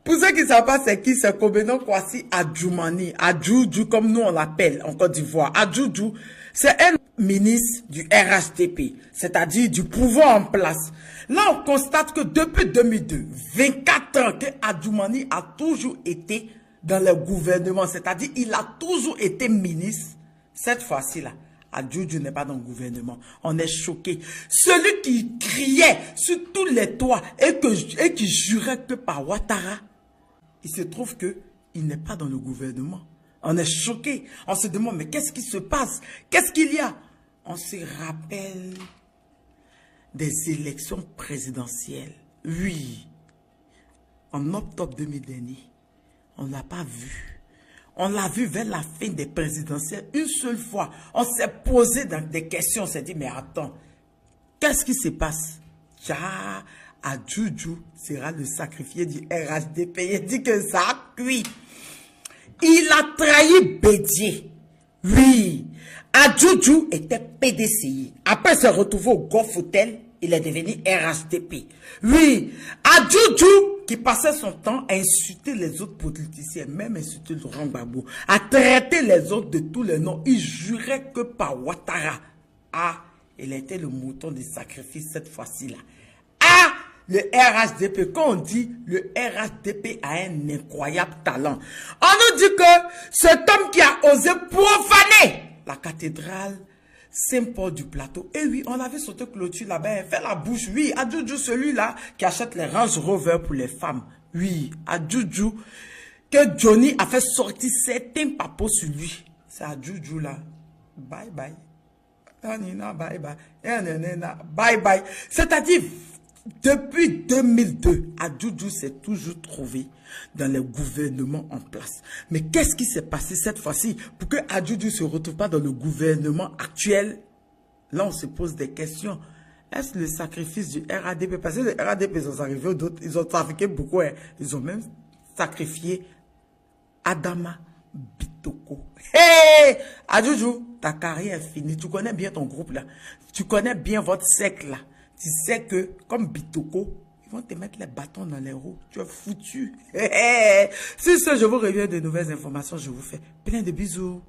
Pour ceux qui ne savent pas c'est qui, c'est Kobenon Kwasi Adjoumani, Adjoudjou comme nous on l'appelle en Côte d'Ivoire. Adjoudjou, c'est un ministre du RHDP, c'est-à-dire du pouvoir en place. Là, on constate que depuis 2002, 24 ans que Adjoumani a toujours été dans le gouvernement, c'est-à-dire il a toujours été ministre. Cette fois-ci-là, Adjoudjou n'est pas dans le gouvernement. On est choqué. Celui qui criait sur tous les toits et qui jurait que par Ouattara, il se trouve qu'il n'est pas dans le gouvernement. On est choqué. On se demande, mais qu'est-ce qui se passe? Qu'est-ce qu'il y a? On se rappelle des élections présidentielles. Oui. En octobre 2000 dernier, on ne l'a pas vu. On l'a vu vers la fin des présidentielles. Une seule fois, on s'est posé dans des questions. On s'est dit, mais attends, qu'est-ce qui se passe? Adjoudjou sera le sacrifié du RHDP. Il dit que ça a cuit. Il a trahi Bédié. Oui. Adjoudjou était PDCI. Après se retrouver au Golf Hotel, il est devenu RHDP. Oui. Adjoudjou qui passait son temps à insulter les autres politiciens, même insulter Laurent Gbagbo, à traiter les autres de tous les noms. Il jurait que par Ouattara. Ah, il était le mouton de sacrifice cette fois-ci-là. Ah, le RHDP, quand on dit le RHDP a un incroyable talent, on nous dit que cet homme qui a osé profaner la cathédrale Saint-Paul du Plateau, et oui, on avait sauté clôture là-bas, il fait la bouche, oui, Adjoudjou, celui-là qui achète les Range Rover pour les femmes, oui, Adjoudjou, que Johnny a fait sortir certains papos sur lui, c'est Adjoudjou là, bye bye, bye bye, bye bye, c'est-à-dire, depuis 2002, Adjoudjou s'est toujours trouvé dans le gouvernement en place. Mais qu'est-ce qui s'est passé cette fois-ci pour que Adjoudjou ne se retrouve pas dans le gouvernement actuel? Là, on se pose des questions. Est-ce le sacrifice du RADP? Parce que le RADP, ils ont arrivé d'autres, ils ont trafiqué beaucoup. Hein. Ils ont même sacrifié Adama Bitoko. Hé! Adjoudjou, ta carrière est finie. Tu connais bien ton groupe là. Tu connais bien votre cercle là. Tu sais que, comme Bitoko, ils vont te mettre les bâtons dans les roues. Tu es foutu. Si ce, je vous reviens de nouvelles informations, je vous fais plein de bisous.